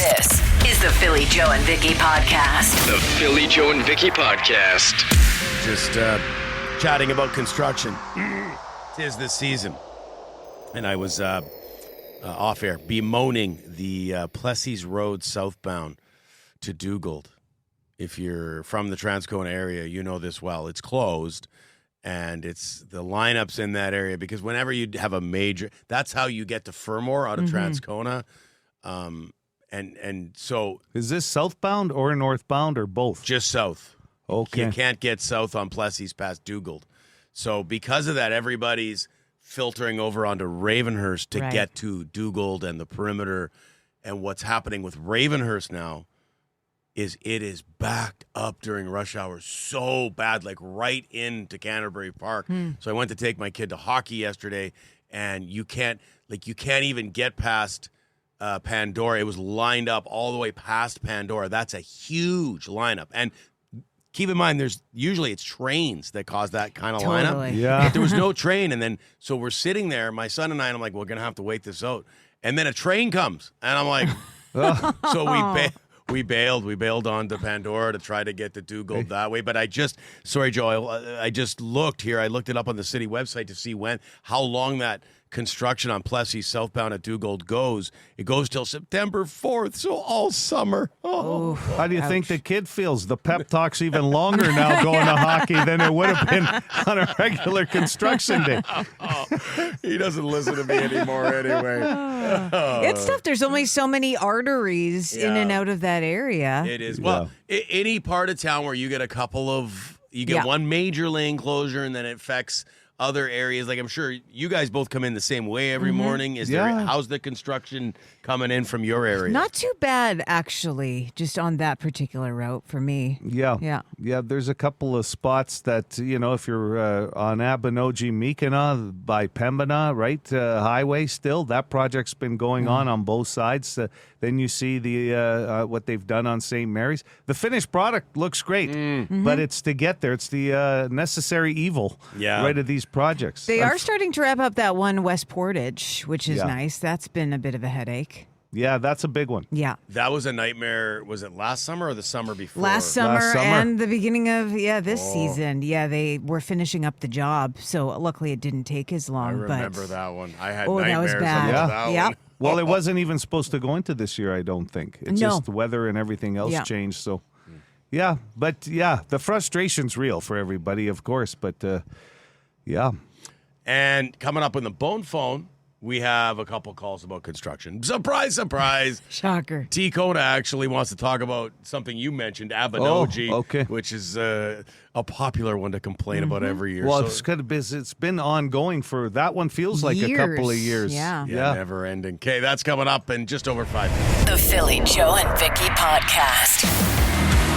This is the Philly Joe and Vicky podcast. The Philly Joe and Vicky podcast. Just chatting about construction. 'Tis this season. And I was off air bemoaning the Plessis Road southbound to Dugald. If you're from the Transcona area, you know this well. It's closed, and it's the lineups in that area because whenever you have a major, that's how you get to Fermor out of Transcona. And so is this southbound or northbound or both? Just south. Okay. You can't get south on Plessis past Dugald. So because of that, everybody's filtering over onto Ravenhurst to get to Dugald and the perimeter. And what's happening with Ravenhurst now is it is backed up during rush hour so bad, like right into Canterbury Park. So I went to take my kid to hockey yesterday, and you can't even get past Pandora. It was lined up all the way past Pandora. That's a huge lineup. And keep in mind, it's trains that cause that kind of lineup. Yeah. But there was no train. And then, so we're sitting there, my son and I, and I'm like, we're going to have to wait this out. And then a train comes. And I'm like, so we bailed onto Pandora to try to get to Dugald that way. But sorry, Joe, I just looked here. I looked it up on the city website to see how long that construction on Plessis southbound at Dugald goes. It goes till September 4th, so all summer. Oh. How do you think the kid feels? The pep talk's even longer now going to hockey than it would have been on a regular construction day. He doesn't listen to me anymore anyway. It's tough. There's only so many arteries in and out of that area. It is. Well, any part of town where you get one major lane closure and then it affects other areas. Like I'm sure you guys both come in the same way every morning. How's the construction coming in from your area? Not too bad, actually, just on that particular route for me. Yeah. There's a couple of spots that, if you're on Abinogi Mekina by Pembina, right, highway still, that project's been going on both sides. Then you see the what they've done on St. Mary's. The finished product looks great, but it's to get there. It's the necessary evil right of these projects. They are starting to wrap up that one West Portage, which is nice. That's been a bit of a headache. Yeah, that's a big one. Yeah. That was a nightmare. Was it last summer or the summer before? Last summer and the beginning of, this season. Yeah, they were finishing up the job, so luckily it didn't take as long. I remember that one. I had nightmares that was bad. About that one. Well, it wasn't even supposed to go into this year, I don't think. It's just the weather and everything else changed, so... Yeah, but the frustration's real for everybody, of course, but And coming up on the Bone Phone, we have a couple calls about construction. Surprise, surprise. Shocker. T. Kona actually wants to talk about something you mentioned, Abinogi, which is a popular one to complain about every year. Well, it's been ongoing for, that one feels like a couple of years. Yeah, never ending. Okay, that's coming up in just over 5 minutes. The Philly Joe and Vicky podcast.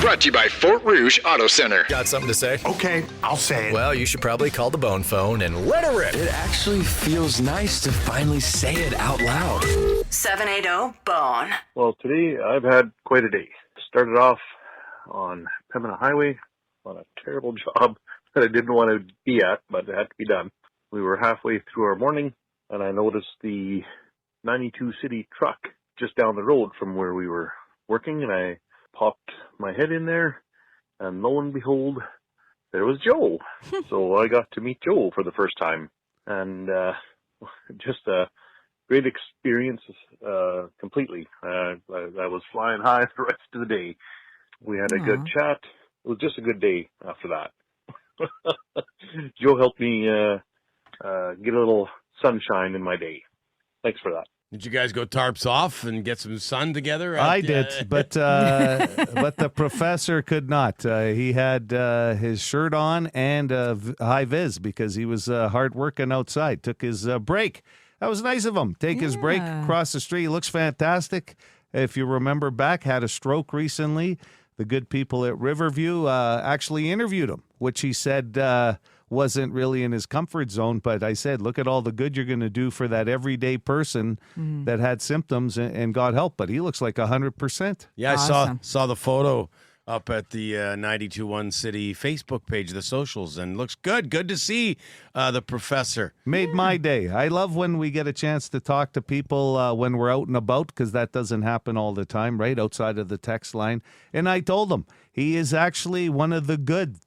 Brought to you by Fort Rouge Auto Center. Got something to say? Okay, I'll say it. Well, you should probably call the Bone Phone and let her rip. It actually feels nice to finally say it out loud. 780-BONE. Well, today I've had quite a day. Started off on Pembina Highway on a terrible job that I didn't want to be at, but it had to be done. We were halfway through our morning, and I noticed the 92 City truck just down the road from where we were working, and I popped my head in there, and lo and behold, there was Joe. So I got to meet Joe for the first time, and just a great experience completely. I was flying high the rest of the day. We had a good chat. It was just a good day after that. Joe helped me get a little sunshine in my day. Thanks for that. Did you guys go tarps off and get some sun together? I did, but the professor could not. He had his shirt on and high vis because he was hard working outside. Took his break. That was nice of him. Take his break across the street. He looks fantastic. If you remember back, had a stroke recently. The good people at Riverview actually interviewed him, which he said wasn't really in his comfort zone. But I said, look at all the good you're going to do for that everyday person that had symptoms and got help. But he looks like 100%. Yeah, awesome. I saw the photo up at the 92.1 City Facebook page, the socials, and looks good. Good to see the professor. Made my day. I love when we get a chance to talk to people when we're out and about, because that doesn't happen all the time, right, outside of the text line. And I told him he is actually one of the good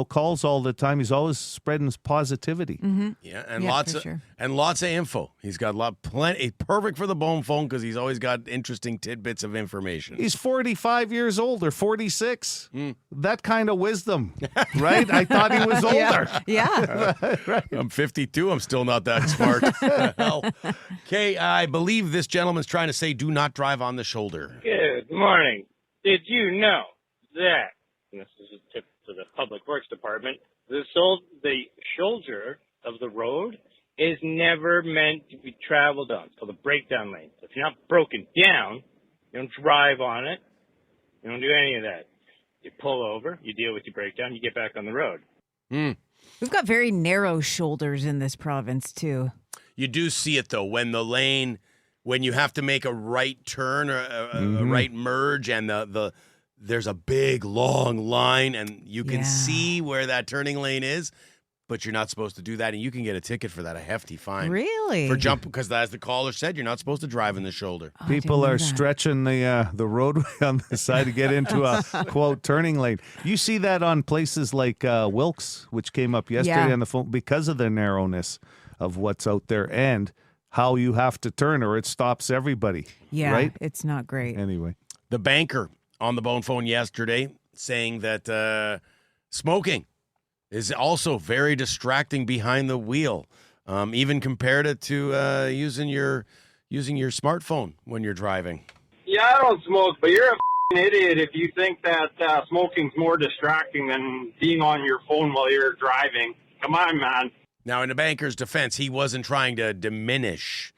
calls all the time. He's always spreading his positivity. Yeah, and lots of info. He's got plenty. Perfect for the bone phone because he's always got interesting tidbits of information. He's 45 years old or 46. That kind of wisdom, right? I thought he was older. Yeah. Right. I'm 52. I'm still not that smart. Hell. Okay, I believe this gentleman's trying to say, do not drive on the shoulder. Good morning. Did you know that, and this is a tip to the Public Works Department, the shoulder of the road is never meant to be traveled on. It's called a breakdown lane. So if you're not broken down, you don't drive on it. You don't do any of that. You pull over, you deal with your breakdown, you get back on the road. We've got very narrow shoulders in this province, too. You do see it, though, when you have to make a right turn or a right merge and there's a big, long line, and you can see where that turning lane is, but you're not supposed to do that, and you can get a ticket for that, a hefty fine. Really? For jump, because as the caller said, you're not supposed to drive in the shoulder. People are stretching the roadway on the side to get into a, quote, turning lane. You see that on places like Wilkes, which came up yesterday on the phone, because of the narrowness of what's out there and how you have to turn or it stops everybody. Yeah, right? It's not great. Anyway. The banker on the bone phone yesterday saying that smoking is also very distracting behind the wheel. Even compared it to using your smartphone when you're driving. Yeah, I don't smoke, but you're a idiot if you think that smoking's more distracting than being on your phone while you're driving. Come on, man. Now, in the banker's defense, he wasn't trying to diminish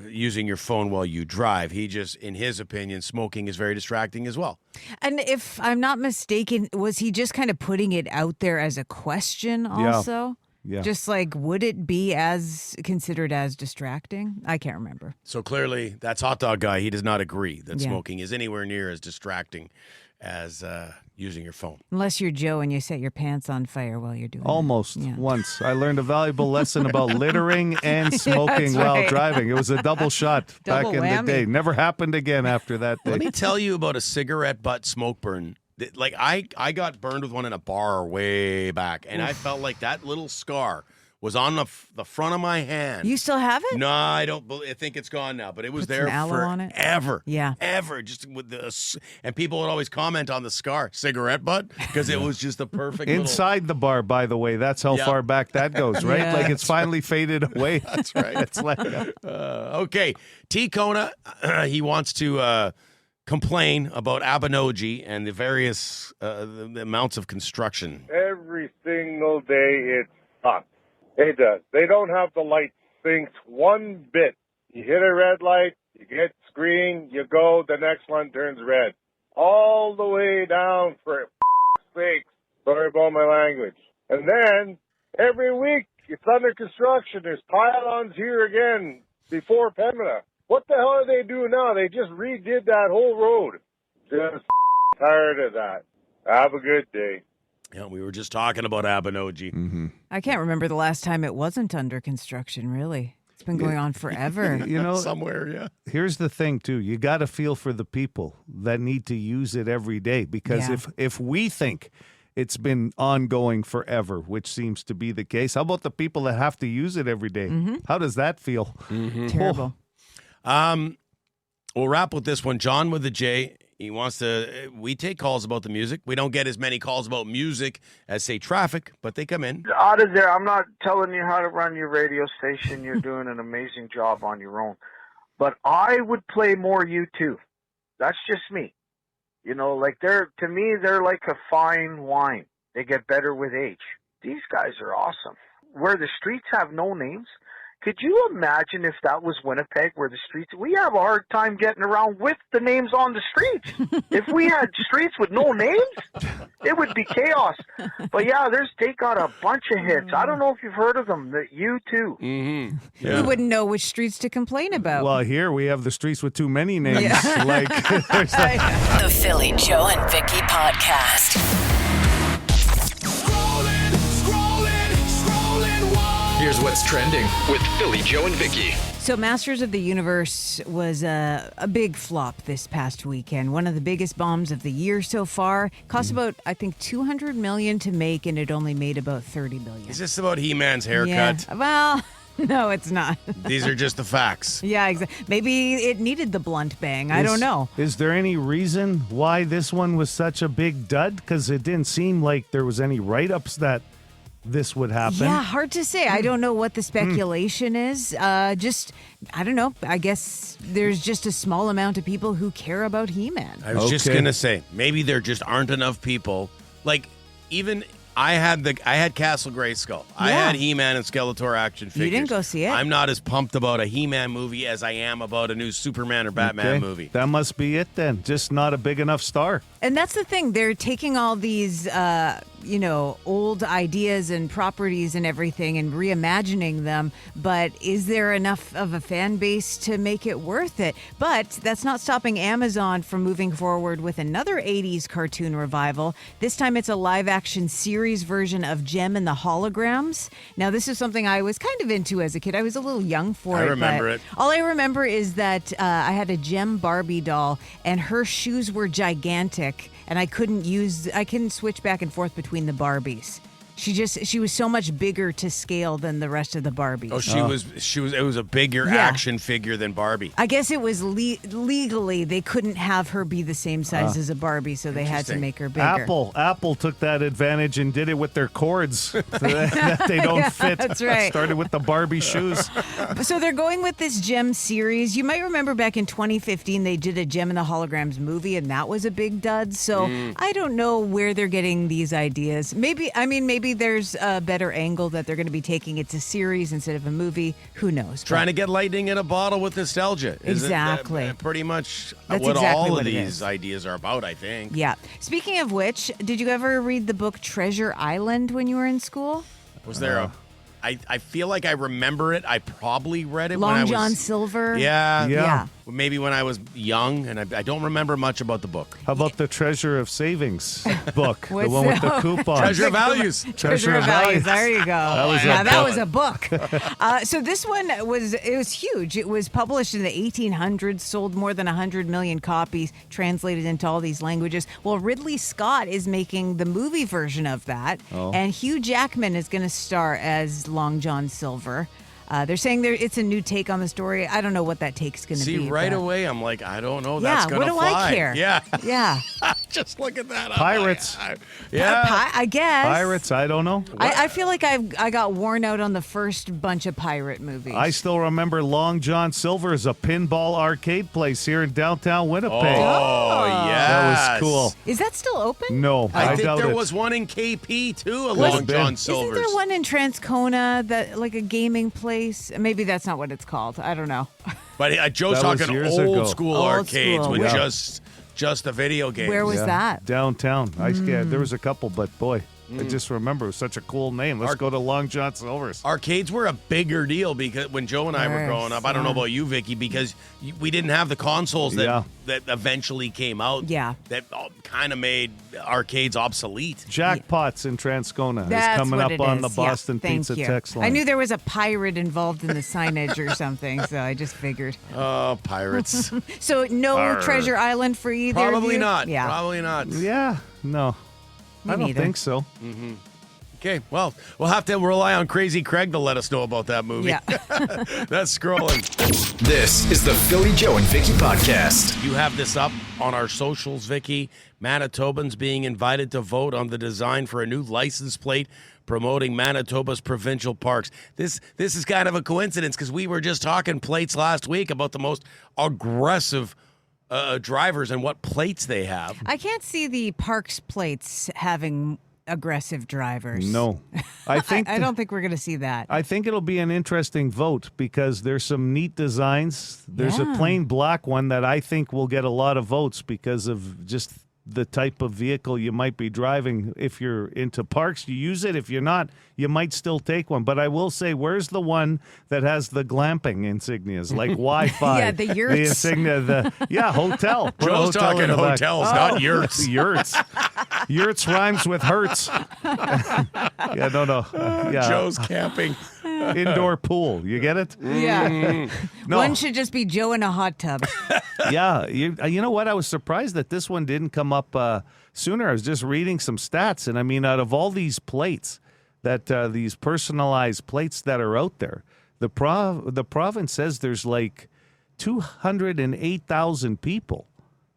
using your phone while you drive. He just, in his opinion, smoking is very distracting as well. And if I'm not mistaken, was he just kind of putting it out there as a question also? Yeah. Just like, would it be considered as distracting? I can't remember. So clearly, that's hot dog guy. He does not agree that smoking is anywhere near as distracting as using your phone. Unless you're Joe and you set your pants on fire while you're doing Almost it. once. I learned a valuable lesson about littering and smoking while driving. It was a double shot back in the day. Never happened again after that day. Let me tell you about a cigarette butt smoke burn. Like, I got burned with one in a bar way back, and I felt like that little scar was on the front of my hand. You still have it? No, I don't. I think it's gone now, but it was Put there some aloe on it? forever. Yeah. Ever. Just with and people would always comment on the scar, cigarette butt, because it was just the perfect Inside the bar, by the way. That's how far back that goes, right? Yeah. Like it's finally faded away. That's right. It's like okay. T. Kona, he wants to complain about Abenoji and the various the amounts of construction. Every single day it sucks. It does. They don't have the light synced one bit. You hit a red light, you get green, you go, the next one turns red. All the way down, for sake. Sorry about my language. And then, every week, it's under construction. There's pylons here again before Pembina. What the hell are they doing now? They just redid that whole road. Just tired of that. Have a good day. Yeah, we were just talking about Abenoji. Mm-hmm. I can't remember the last time it wasn't under construction, really. It's been going on forever. Somewhere, yeah. Here's the thing, too. You got to feel for the people that need to use it every day. Because if we think it's been ongoing forever, which seems to be the case, how about the people that have to use it every day? Mm-hmm. How does that feel? Terrible. We'll wrap with this one. John with the J. He wants to. We take calls about the music. We don't get as many calls about music as, say, traffic, but they come in. Out of there, I'm not telling you how to run your radio station. You're doing an amazing job on your own. But I would play more U2. That's just me. You know, like to me, they're like a fine wine. They get better with age. These guys are awesome. Where the streets have no names, Could you imagine if that was Winnipeg, where the streets, we have a hard time getting around with the names on the streets. If we had streets with no names, it would be chaos. But yeah, they got a bunch of hits. I don't know if you've heard of them, the U2. Mm-hmm. Yeah. You wouldn't know which streets to complain about. Well, here we have the streets with too many names. Yeah. Like The Philly, Joe, and Vicky podcast. Here's what's trending with Philly, Joe, and Vicky. So Masters of the Universe was a big flop this past weekend. One of the biggest bombs of the year so far. Cost about, I think, $200 million to make, and it only made about $30 million. Is this about He-Man's haircut? Yeah. Well, no, it's not. These are just the facts. Yeah, exactly. Maybe it needed the blunt bang. I don't know. Is there any reason why this one was such a big dud? Because it didn't seem like there was any write-ups that this would happen. Yeah, hard to say. I don't know what the speculation is. I don't know. I guess there's just a small amount of people who care about He-Man. I was just going to say, maybe there just aren't enough people. Like, even I had Castle Grayskull. Yeah. I had He-Man and Skeletor action figures. You didn't go see it. I'm not as pumped about a He-Man movie as I am about a new Superman or Batman movie. That must be it then. Just not a big enough star. And that's the thing. They're taking all these, old ideas and properties and everything and reimagining them. But is there enough of a fan base to make it worth it? But that's not stopping Amazon from moving forward with another 80s cartoon revival. This time it's a live-action series version of Jem and the Holograms. Now, this is something I was kind of into as a kid. I was a little young for it. I remember it. All I remember is that I had a Jem Barbie doll, and her shoes were gigantic. And I couldn't switch back and forth between the Barbies. She was so much bigger to scale than the rest of the Barbies. Oh, it was a bigger action figure than Barbie. I guess it was legally they couldn't have her be the same size as a Barbie, so they had to make her bigger. Apple took that advantage and did it with their cords that they don't fit. That's right. Started with the Barbie shoes. So they're going with this Jem series. You might remember back in 2015 they did a Jem and the Holograms movie, and that was a big dud. So I don't know where they're getting these ideas. Maybe there's a better angle that they're going to be taking. It's a series instead of a movie. Who knows? Trying to get lightning in a bottle with nostalgia. Exactly. Pretty much That's what exactly all what of it these is. ideas are about, I think. Yeah. Speaking of which, did you ever read the book Treasure Island when you were in school? Was there I feel like I remember it. I probably read it when I Long was... John Silver? Yeah. Maybe when I was young, and I don't remember much about the book. How about the Treasure of Savings book? The What's one with the that? coupon. Treasure of Values. Treasure of Values. There you go. That was a book. So this one was huge. It was published in the 1800s, sold more than 100 million copies, translated into all these languages. Well, Ridley Scott is making the movie version of that, and Hugh Jackman is going to star as Long John Silver. They're saying it's a new take on the story. I don't know what that take's going to be. See, right away, I'm like, I don't know. That's going to what fly. do I care? Yeah. Just look at that. Pirates. I guess. Pirates, I don't know. I feel like I got worn out on the first bunch of pirate movies. I still remember Long John Silver as a pinball arcade place here in downtown Winnipeg. Oh, yeah. That was cool. Is that still open? No, I think doubt there it. was one in KP, too, Long John Silver's. Isn't there one in Transcona, that like a gaming place? Maybe that's not what it's called. I don't know. But Joe's That was talking years old ago. school Old arcades school. with Yeah. just a video game. Where was that? Downtown. There was a couple, but boy, I just remember it was such a cool name. Let's go to Long John Silver's. Arcades were a bigger deal because when Joe and I were growing up, I don't know about you, Vicky, because we didn't have the consoles that eventually came out. Yeah. That kind of made arcades obsolete. Jackpots in Transcona That's is coming what up it on is. the Boston Thank Pizza you. text line. I knew there was a pirate involved in the signage or something, so I just figured. Oh, pirates. So no Arr. Treasure Island for either of Probably you? not. Yeah. Probably not. Yeah, no. Me I don't neither. think so. Okay, well, we'll have to rely on Crazy Craig to let us know about that movie. Yeah. That's Scrollin. This is the Philly, Joe, and Vicky podcast. You have this up on our socials, Vicky. Manitobans being invited to vote on the design for a new license plate promoting Manitoba's provincial parks. This is kind of a coincidence because we were just talking plates last week about the most aggressive drivers and what plates they have. I can't see the parks plates having aggressive drivers. No. I think I don't think we're going to see that. I think it'll be an interesting vote because there's some neat designs. There's a Yeah. plain black one that I think will get a lot of votes because of just the type of vehicle you might be driving. If you're into parks, you use it. If you're not, you might still take one. But I will say, where's the one that has the glamping insignias, like Wi-Fi? Yeah, the yurts. The insignia, hotel. Put a Joe's hotel talking in the back. hotels, not yurts. Yurts. Yurts rhymes with Hertz. Yeah, no. Yeah. Joe's camping. Indoor pool. You get it? Yeah. No. One should just be Joe in a hot tub. Yeah. You know what? I was surprised that this one didn't come up sooner. I was just reading some stats, and I mean, out of all these plates, these personalized plates that are out there, the province says there's like 208,000 people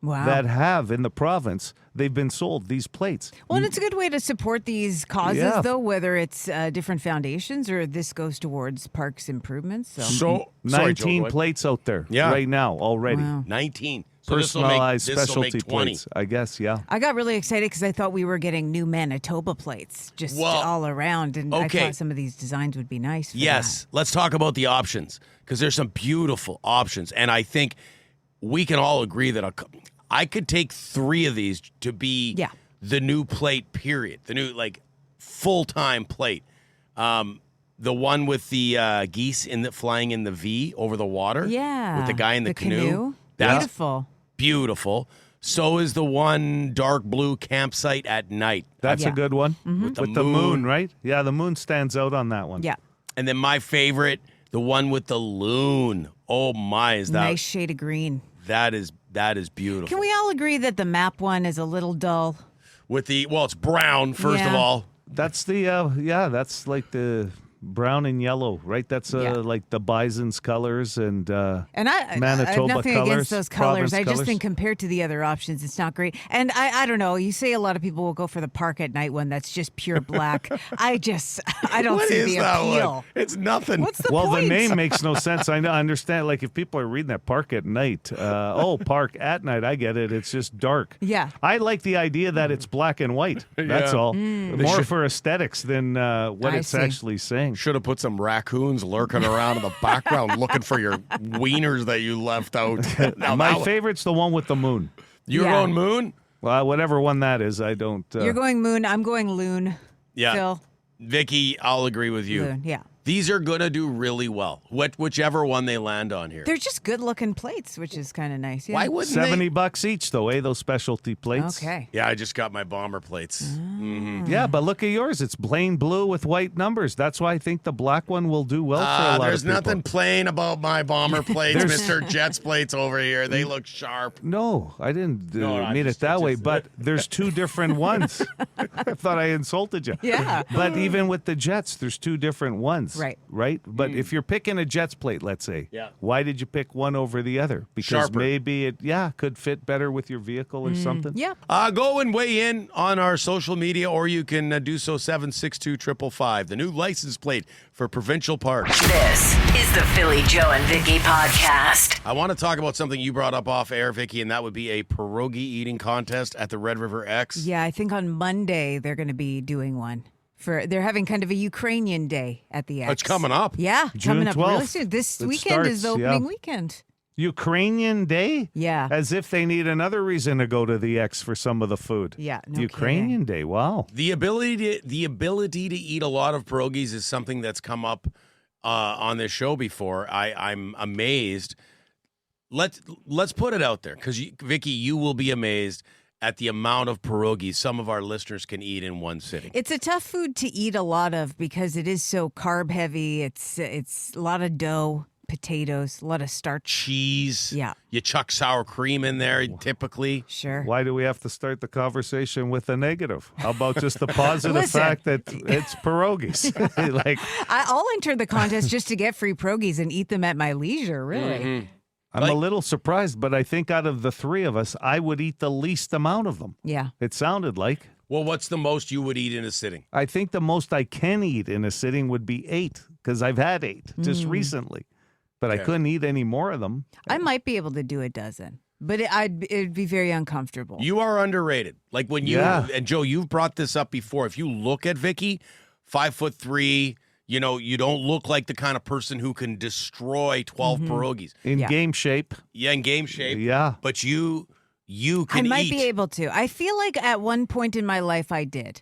Wow. that have in the province, they've been sold these plates. Well, and it's a good way to support these causes, Yeah. though, whether it's different foundations or this goes towards parks improvements. So, So 19 Joe, plates out there Yeah. right now already. Wow. 19. So Personalized this'll specialty make 20. plates, I guess, yeah. I got really excited because I thought we were getting new Manitoba plates just Well, all around, and I okay. thought some of these designs would be nice. For Yes, let's talk about the options because there's some beautiful options, and I think we can all agree that I could take 3 of these to be Yeah. the new plate. Period. The new full-time plate. The one with the geese flying in the V over the water. Yeah. with the guy in the canoe. That's Beautiful. beautiful. So is the one dark blue campsite at night. That's Yeah. a good one. With the the moon, moon. right? Yeah, the moon stands out on that one. Yeah. And then my favorite, the one with the loon. Oh my, is that Nice shade of green. that is beautiful. Can we all agree that the map one is a little dull? With it's brown first of Yeah. all. That's the that's like the brown and yellow, right? That's Yeah. like the bison's colors and And I have Manitoba nothing colors, against those colors. province I just colors. think compared to the other options, it's not great. And I don't know. You say a lot of people will go for the park at night one that's just pure black. I don't What see is the that appeal. one? It's nothing. What's the well, point? the name makes no sense. I understand. Like if people are reading that park at night, park at night. I get it. It's just dark. Yeah. I like the idea that it's black and white. That's Yeah. all. They More should- for aesthetics than what I it's see. actually saying. Should have put some raccoons lurking around in the background looking for your wieners that you left out. Now, My favorite's the one with the moon. You're Yeah. going moon? Well, whatever one that is, I don't. You're going moon. I'm going loon. Yeah. Phil, Vicky, I'll agree with you. loon. Yeah. These are going to do really well, whichever one they land on here. They're just good looking plates, which is kind of nice. Yeah. Why wouldn't $70 each, though, those specialty plates. Okay. Yeah, I just got my bomber plates. Mm-hmm. Yeah, but look at yours. It's plain blue with white numbers. That's why I think the black one will do well for a lot There's of people. nothing plain about my bomber plates, Mr. Jets plates over here. They look sharp. No, I didn't No, mean it just- that way, just- but there's 2 different ones. I thought I insulted you. Yeah. But even with the Jets, there's 2 different ones. Right. Right? But if you're picking a Jets plate, let's say, Yeah. why did you pick one over the other? Because Sharper. maybe it, could fit better with your vehicle or something. Yeah. Go and weigh in on our social media, or you can do so 762-555, the new license plate for provincial parks. This is the Philly Joe and Vicky podcast. I want to talk about something you brought up off air, Vicky, and that would be a pierogi eating contest at the Red River X. Yeah, I think on Monday they're going to be doing one. They're having kind of a Ukrainian day at the X. It's coming up. Yeah, June coming up really 12th. soon. This It weekend is the starts, opening yeah. weekend. Ukrainian Day? Yeah. As if they need another reason to go to the X for some of the food. Yeah, no Ukrainian Day, wow. The ability to eat a lot of pierogies is something that's come up on this show before. I'm amazed. Let's put it out there because Vicky, you will be amazed at the amount of pierogies some of our listeners can eat in one sitting. It's a tough food to eat a lot of because it is so carb heavy. It's a lot of dough, potatoes, a lot of starch. Cheese. Yeah. You chuck sour cream in there typically. Sure. Why do we have to start the conversation with a negative? How about just the positive Listen. fact that it's pierogies? Like, I'll enter the contest just to get free pierogies and eat them at my leisure, really. Mm-hmm. I'm a little surprised, but I think out of the 3 of us, I would eat the least amount of them. Yeah. It sounded like. Well, what's the most you would eat in a sitting? I think the most I can eat in a sitting would be 8 because I've had 8 just recently, but I Okay. couldn't eat any more of them. I might be able to do a dozen. But it'd be very uncomfortable. You are underrated. Like when you and Joe, you've brought this up before. If you look at Vicky, 5'3", you don't look like the kind of person who can destroy 12 pierogies. In game shape. Yeah, in game shape. Yeah. But you can I might eat. be able to. I feel like at one point in my life I did.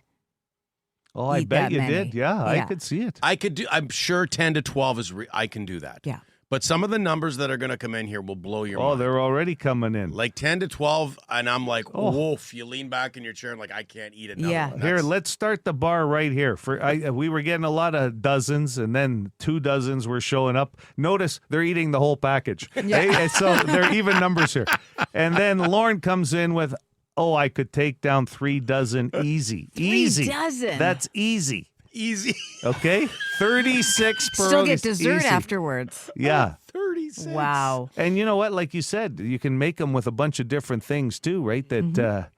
Oh, I bet you many. did. Yeah, I could see it. I could do. I'm sure 10 to 12 is. I can do that. Yeah. But some of the numbers that are going to come in here will blow your mind. Oh, they're already coming in. Like 10 to 12, and I'm like, woof. You lean back in your chair and like, I can't eat another one. Here, let's start the bar right here. We were getting a lot of dozens, and then 2 dozens were showing up. Notice they're eating the whole package. Yeah. So they're even numbers here. And then Lauren comes in with, I could take down 3 dozen easy. 3 dozen? That's easy. Easy. Okay? 36 pierogies. Still get dessert easy. afterwards. Yeah. 36. Wow. And you know what? Like you said, you can make them with a bunch of different things too, right? That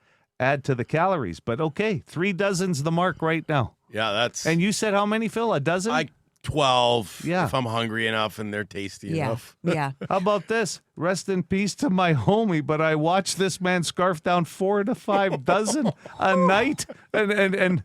add to the calories. But okay, 3 dozens the mark right now. Yeah, that's. And you said how many, Phil? A dozen? 12. Yeah. If I'm hungry enough and they're tasty enough. Yeah. How about this? Rest in peace to my homie, but I watched this man scarf down 4 to 5 dozen a night. And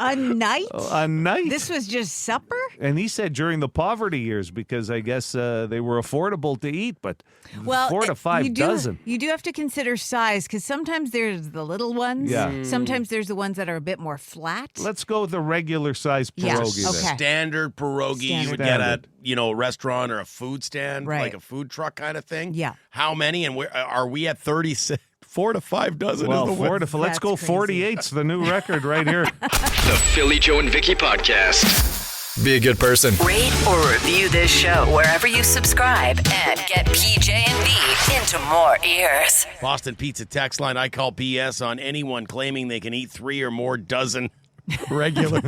A night? a night. This was just supper? And he said during the poverty years, because I guess they were affordable to eat, but 4 to 5 dozen. You do have to consider size, because sometimes there's the little ones. Yeah. Sometimes there's the ones that are a bit more flat. Let's go with the regular size Yeah, pierogi. okay. then. Standard pierogi you would get at a restaurant or a food stand, Right. like a food truck kind of thing. Yeah. How many? And where are we at 36? 4 to 5 dozen. Well, is the 4 to let's go 48's the new record right here. The Philly Joe and Vicky Podcast. Be a good person. Rate or review this show wherever you subscribe and get PJ&V into more ears. Boston Pizza text line. I call BS on anyone claiming they can eat 3 or more dozen regular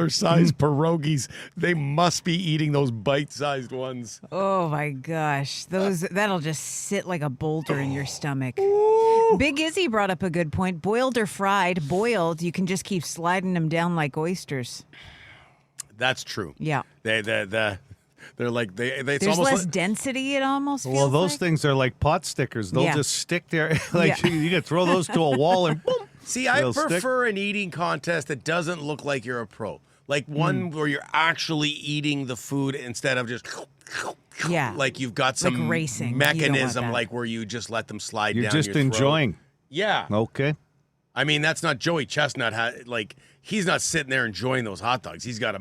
sized pierogies. They must be eating those bite-sized ones. Oh my gosh. That'll just sit like a boulder in your stomach. Big Izzy brought up a good point. Boiled or fried? Boiled, you can just keep sliding them down like oysters. That's true. Yeah. They're like it's There's almost less like, density, it almost feels Well, those like. things are like pot stickers. They'll just stick there. Like you can throw those to a wall and boom. See, I they'll prefer an eating contest that doesn't look like you're a pro. Like one where you're actually eating the food instead of just like you've got some Like racing. You don't want mechanism that. like where you just let them slide You're down just your throat. enjoying. Yeah. Okay. I mean, that's not Joey Chestnut. He's not sitting there enjoying those hot dogs. He's got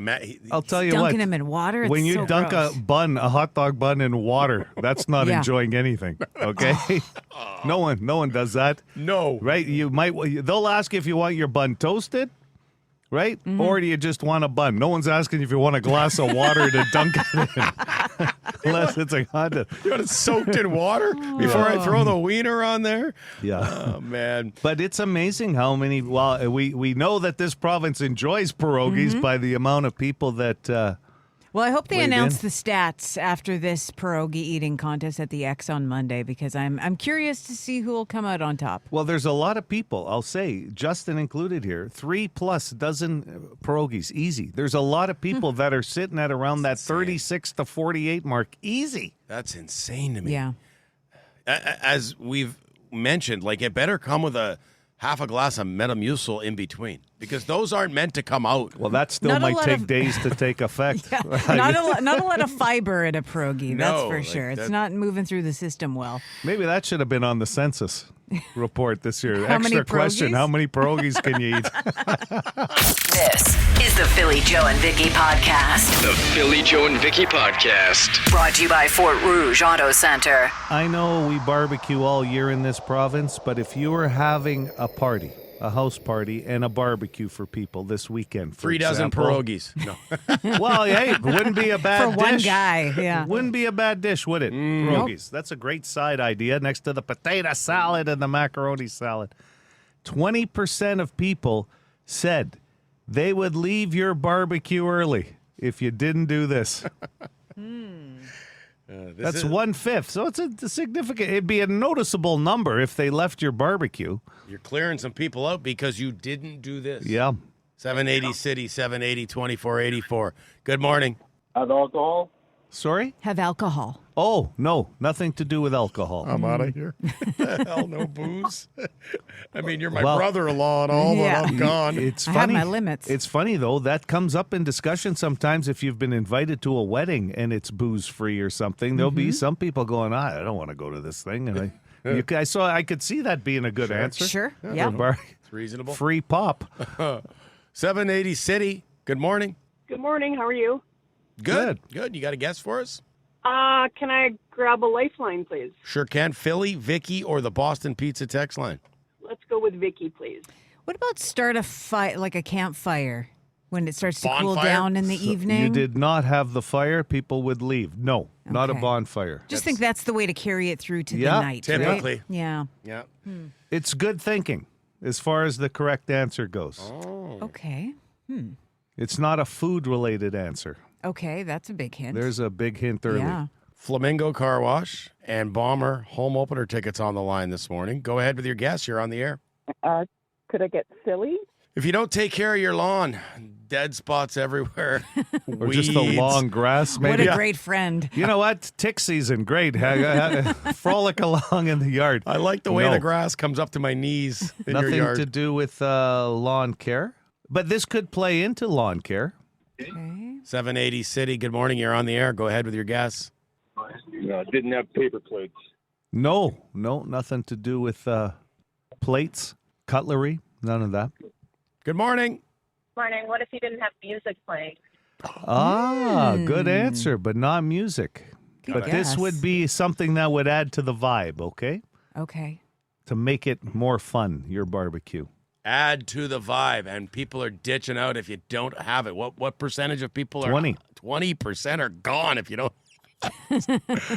I'll tell you Dunking what. them in water. It's When you so dunk gross. a hot dog bun in water, that's not Yeah. enjoying anything. Okay, no one does that. No, right? They'll ask if you want your bun toasted, right? Mm-hmm. Or do you just want a bun? No one's asking if you want a glass of water to dunk it in, unless it's a hot dog. You want it soaked in water before I throw the wiener on there? Yeah. Oh man. But it's amazing how many. Well, we know that this province enjoys pierogies by the amount of people that. Well, I hope they weighed announce in. the stats after this pierogi eating contest at the X on Monday, because I'm curious to see who will come out on top. Well, there's a lot of people, I'll say, Justin included here, 3+ dozen pierogies, easy. There's a lot of people that are sitting at around that 36 to 48 mark, easy. That's insane to me. Yeah. As we've mentioned, like it better come with a half a glass of Metamucil in between, because those aren't meant to come out. Well, that still Not a might lot take of- days to take effect. Not a lot of fiber in a pierogi, that's No, for like sure. It's that- not moving through the system well. Maybe that should have been on the census report this year. How many Extra question, pierogies? how many pierogies can you eat? This is the Philly Joe and Vicky Podcast. The Philly Joe and Vicky Podcast. Brought to you by Fort Rouge Auto Center. I know we barbecue all year in this province, but if you were having a party, a house party, and a barbecue for people this weekend, for 3 dozen example- pierogies. No. Well, hey, it wouldn't be a bad For dish. one guy, yeah. Wouldn't be a bad dish, would it? Pierogies. That's a great side idea next to the potato salad and the macaroni salad. 20% of people said they would leave your barbecue early if you didn't do this. That's 1/5. So it's a significant, it'd be a noticeable number if they left your barbecue. You're clearing some people out because you didn't do this. Yeah. 780 City, 780-2484. Good morning. Have alcohol? Sorry? Have alcohol. Oh, no, nothing to do with alcohol. I'm out of here. The hell, no booze. I mean, you're my Well, brother-in-law and all, yeah. but I'm gone. It's I funny. have my limits. It's funny, though. That comes up in discussion sometimes if you've been invited to a wedding and it's booze-free or something. There'll be some people going, I don't want to go to this thing. And I could see that being a good answer. Sure. For Yeah. It's reasonable. Free pop. 780 City. Good morning. Good morning. How are you? Good. You got a guess for us? Can I grab a lifeline, please? Sure can. Philly, Vicky, or the Boston Pizza text line? Let's go with Vicky, please. What about start a fire, like a campfire, when it starts to cool Bonfire? down in the evening? You did not have the fire, people would leave. No, not a Okay. bonfire. Just think that's the way to carry it through to Yeah, the night, typically. right? Yeah. Yeah. It's good thinking as far as the correct answer goes. Okay. It's not a food-related answer. Okay, that's a big hint. There's a big hint early. Yeah. Flamingo Car Wash and Bomber home opener tickets on the line this morning. Go ahead with your guess. You're on the air. Could I get Philly? If you don't take care of your lawn, dead spots everywhere. Or just the weeds. long grass, maybe. What a great friend. You know what? Tick season, great. Frolic along in the yard. I like the way No. the grass comes up to my knees in Nothing your yard. to do with lawn care. But this could play into lawn care. Okay. 780 City. Good morning. You're on the air. Go ahead with your guess. No, didn't have paper plates. No, nothing to do with plates, cutlery, none of that. Good morning. Morning. What if you didn't have music playing? Good answer, but not music. But this guess. would be something that would add to the vibe, okay? Okay. To make it more fun, your barbecue. Add to the vibe, and people are ditching out if you don't have it. What percentage of people are 20. 20% are gone if you don't.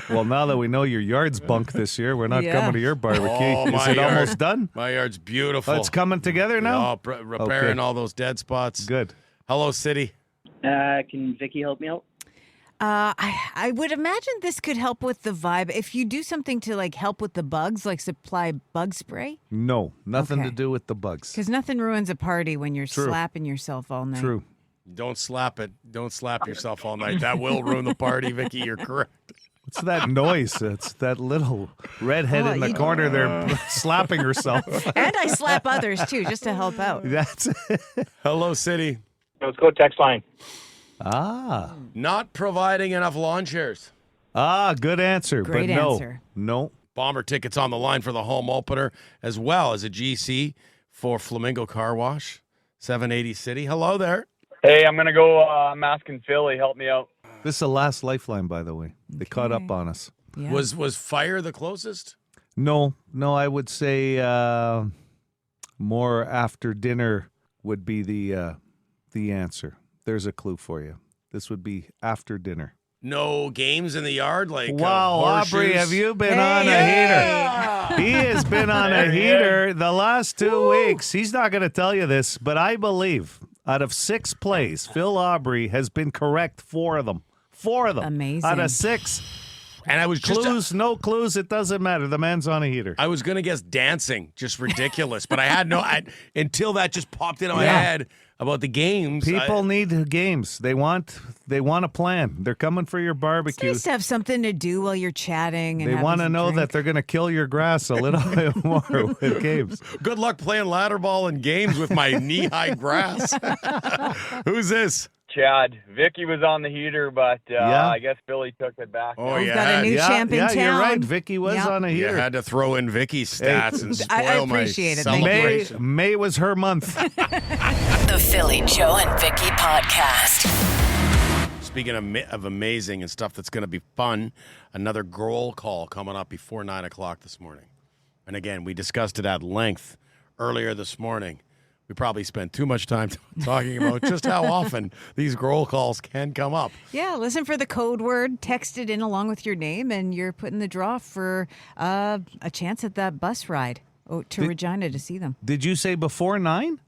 Well, now that we know your yard's bunk this year, we're not Yeah. coming to your barbecue. Oh, Is my it yard. almost done? My yard's beautiful. Oh, it's coming together now? Oh, repairing Okay. all those dead spots. Good. Hello, City. Can Vicky help me out? I would imagine this could help with the vibe. If you do something to like help with the bugs, like supply bug spray, No, nothing to Okay. do with the bugs. because nothing ruins a party when you're True. slapping yourself all night. True. Don't slap it. Don't slap yourself all night. That will ruin the party, Vicky. You're correct. What's that noise? It's that little redhead Oh, in the you- corner there slapping herself. And I slap others too, just to help out. That's Hello, City. Let's go text line. Not providing enough lawn chairs. Good answer. Great but no, answer. no. Bomber tickets on the line for the home opener, as well as a GC for Flamingo Car Wash. 780 City. Hello there. Hey, I'm gonna go. I'm asking Philly. Help me out. This is the last lifeline, by the way. They caught up on us. Yeah. Was fire the closest? No, I would say more after dinner would be the answer. There's a clue for you. This would be after dinner. No games in the yard? Like Wow, Aubrey, horseshoes? have you been on a heater? He has been on a heater the last 2 weeks. He's not going to tell you this, but I believe out of 6 plays, Phil Aubrey has been correct 4 of them. 4 of them. Amazing. Out of 6. And I was just Clues, no clues, it doesn't matter. The man's on a heater. I was gonna guess dancing, just ridiculous. But I had until that just popped into my Yeah. head about the games. People need games. They want a plan. They're coming for your It's barbecue. nice to have something to do while you're chatting. And They want to know that they're going to kill your grass a little bit more with games. Good luck playing ladder ball and games with my knee-high grass. Who's this? Chad. Vicky was on the heater, but Yeah. I guess Philly took it back. Oh, We've yeah. got a new champ in yeah, town. you're right. Vicky was Yep. on a You heater. had to throw in Vicky's stats and spoil I my appreciate it. Thank you. celebration. May was her month. The Philly, Joe, and Vicky podcast. Speaking of amazing and stuff that's going to be fun, another roll call coming up before 9 o'clock this morning. And again, we discussed it at length earlier this morning. We probably spent too much time talking about just how often these roll calls can come up. Yeah, listen for the code word, text it in along with your name, and you're putting the draw for a chance at that bus ride to Regina to see them. Did you say before 9?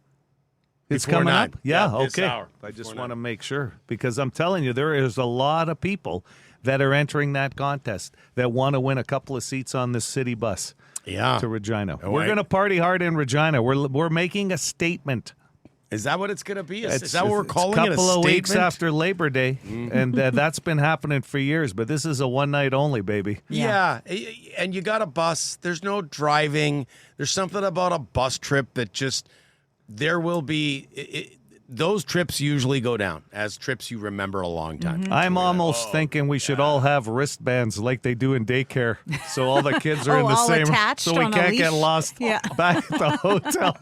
It's Before coming 9. up? Yeah, this okay. hour. I just Before want to 9. make sure because I'm telling you, there is a lot of people that are entering that contest that want to win a couple of seats on this city bus. Yeah. To Regina. Oh, We're I- going to party hard in Regina. We're making a statement. Is that what it's going to be? Is It's that what we're calling it? A couple of weeks statement? after Labor Day, and that's been happening for years. But this is a one night only, baby. Yeah, and you got a bus. There's no driving. There's something about a bus trip that just there will be. Those trips usually go down as trips you remember a long time. I'm almost thinking we should all have wristbands like they do in daycare, so all the kids are in the all same, attached so we on a can't get leash? lost Yeah. back at the hotel.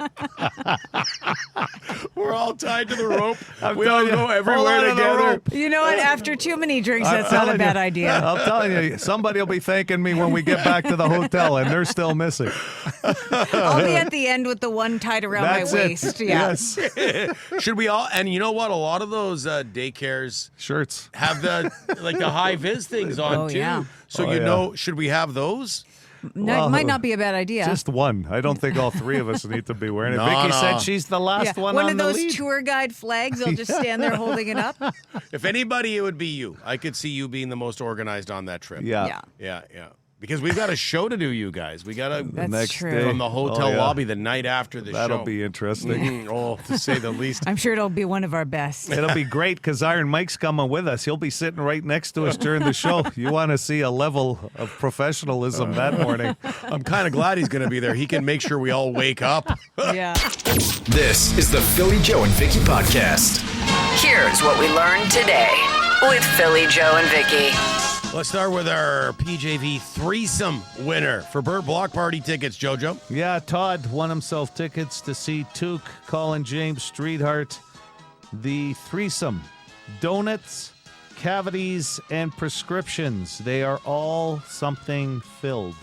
We're all tied to the rope. I'm We all telling you, go hold everywhere on to the together. rope. You know what? After too many drinks, I'm that's not a telling bad you. idea. I'm telling you, somebody will be thanking me when we get back to the hotel, and they're still missing. I'll be at the end with the one tied around That's my it. waist. Yeah. Yes. Should we all? And you know what? A lot of those daycares Shirts have the high vis things on Oh, too. yeah. So Oh, you yeah. know, should we have those? No, Well, it might not be a bad idea. Just one. I don't think all three of us need to be wearing it. No, Vicky no. said she's the last one on of the those lead. tour guide flags. They'll just stand there holding it up. If anybody, it would be you. I could see you being the most organized on that trip. Yeah. Yeah. Because we've got a show to do, you guys. We got to That's next true. day. from the hotel Oh, yeah. lobby the night after the That'll show. be interesting. To say the least. I'm sure it'll be one of our best. It'll be great because Iron Mike's coming with us. He'll be sitting right next to us during the show. You want to see a level of professionalism that morning. I'm kind of glad he's going to be there. He can make sure we all wake up. Yeah. This is the Philly Joe and Vicky Podcast. Here's what we learned today with Philly Joe and Vicky. Let's start with our PJV threesome winner for Burt Block Party tickets, JoJo. Yeah, Todd won himself tickets to see Took, Colin James, Streetheart. The threesome, donuts, cavities, and prescriptions. They are all something filled.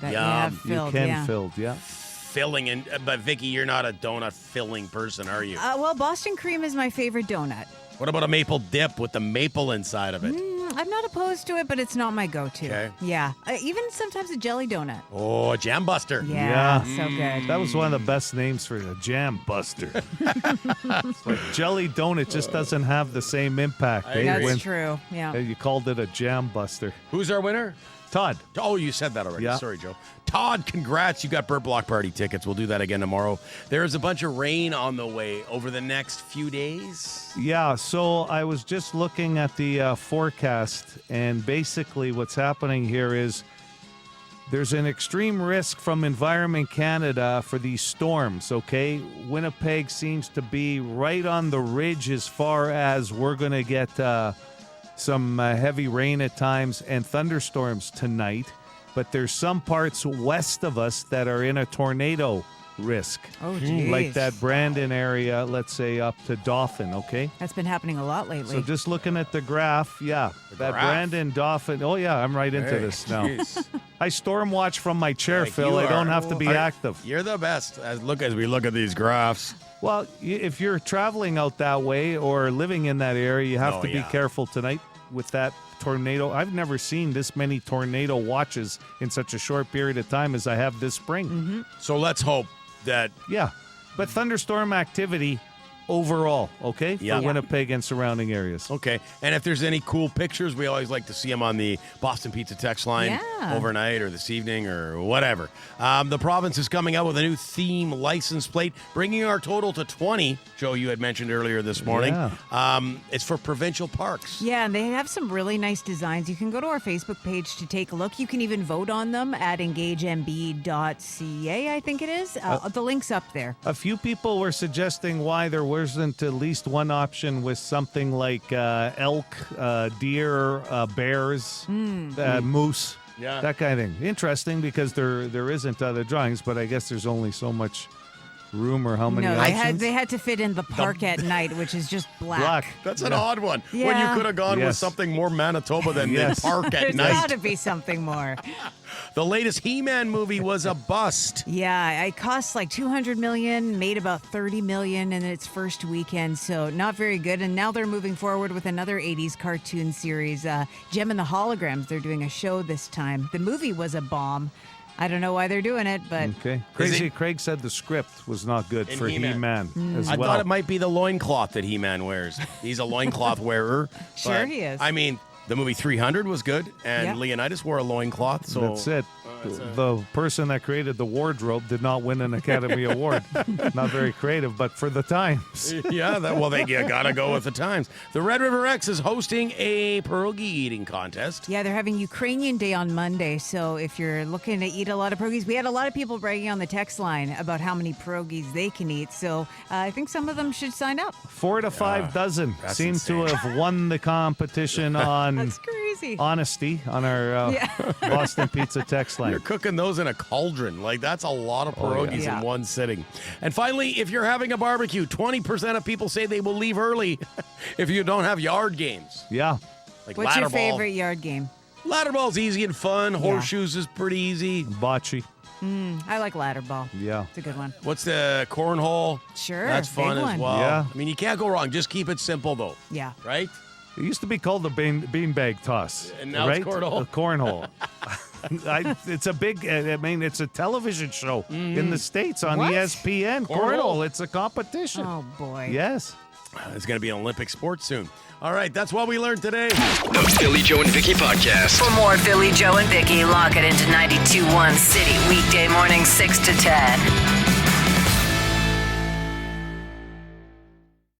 That Yum. you have filled, you can yeah. filled, yeah. Filling, but Vicky, you're not a donut filling person, are you? Well, Boston cream is my favorite donut. What about a maple dip with the maple inside of it? I'm not opposed to it, but it's not my go-to. Okay. Yeah. Even sometimes a jelly donut. Oh, a jam buster. Yeah, so good. That was one of the best names for a jam buster. It's like jelly donut just doesn't have the same impact. I agree. That's true. Yeah. You called it a jam buster. Who's our winner? Todd. Oh, you said that already. Yeah. Sorry, Joe. Todd, congrats. You got Burt Block Party tickets. We'll do that again tomorrow. There's a bunch of rain on the way over the next few days. Yeah, so I was just looking at the forecast, and basically what's happening here is there's an extreme risk from Environment Canada for these storms, okay? Winnipeg seems to be right on the ridge as far as we're going to get some heavy rain at times and thunderstorms tonight, but there's some parts west of us that are in a tornado risk. Oh, geez. Like that Brandon area, let's say up to Dauphin, okay? That's been happening a lot lately. So just looking at the graph, yeah, that graph. Brandon Dauphin. Oh yeah, I'm right into Hey, this now. jeez. I storm watch from my chair, Like Phil. you I don't are. have to be Are- active. You're the best. As we look at these graphs. Well, if you're traveling out that way or living in that area, you have Oh, to be yeah. careful tonight with that tornado. I've never seen this many tornado watches in such a short period of time as I have this spring. So let's hope that Yeah, but thunderstorm activity overall, okay, Yeah. for Winnipeg and surrounding areas. Okay. And if there's any cool pictures, we always like to see them on the Boston Pizza text line Yeah. overnight or this evening or whatever. The province is coming out with a new theme license plate, bringing our total to 20. Joe, you had mentioned earlier this morning. Yeah. It's for provincial parks. Yeah, and they have some really nice designs. You can go to our Facebook page to take a look. You can even vote on them at engagemb.ca, I think it is. The link's up there. A few people were suggesting why there wasn't at least one option with something like elk, deer, bears, moose, Yeah. that kind of thing. Interesting because there isn't other drawings, but I guess there's only so much room or how many No, options. they had to fit in the park at night, which is just black. Black. That's an Yeah. odd one. When you Yeah. could have gone with Yes. something more Manitoba than Yes. the park at There's night. got to be something more. The latest He-Man movie was a bust. Yeah, it cost like $200 million, made about $30 million in its first weekend, so not very good. And now they're moving forward with another 80s cartoon series, Gem and the Holograms. They're doing a show this time. The movie was a bomb. I don't know why they're doing it, but Okay. Crazy Craig said the script was not good In for He-Man. He-Man as I well. thought it might be the loincloth that He-Man wears. He's a loincloth wearer. Sure but, he is. I mean, The movie 300 was good, and Yeah. Leonidas wore a loincloth. So That's it. The person that created the wardrobe did not win an Academy Award. Not very creative, but for the times. yeah, you gotta go with the times. The Red River X is hosting a pierogi eating contest. Yeah, they're having Ukrainian Day on Monday. So if you're looking to eat a lot of pierogies, we had a lot of people bragging on the text line about how many pierogies they can eat. So I think some of them should sign up. 4 to 5 dozen that's seem insane. to have won the competition on That's crazy. honesty on our Boston Pizza text line. You're cooking those in a cauldron. Like, that's a lot of pierogies Yeah. in one sitting. And finally, if you're having a barbecue, 20% of people say they will leave early if you don't have yard games. Yeah. Like What's ladder your ball. favorite yard game? Ladder ball's easy and fun. Horseshoes is pretty easy. Bocce. I like ladder ball. Yeah. It's a good one. What's the cornhole? Sure. That's fun big as one. well. Yeah. I mean, you can't go wrong. Just keep it simple, though. Yeah. Right? It used to be called the beanbag toss. And now right? it's cornhole. The cornhole. It's a big, it's a television show in the States on What? ESPN. Cornhole. It's a competition. Oh, boy. Yes. It's going to be an Olympic sport soon. All right, that's what we learned today. The Philly Joe and Vicky Podcast. For more Philly Joe and Vicky, lock it into 92.1 City weekday morning 6 to 10.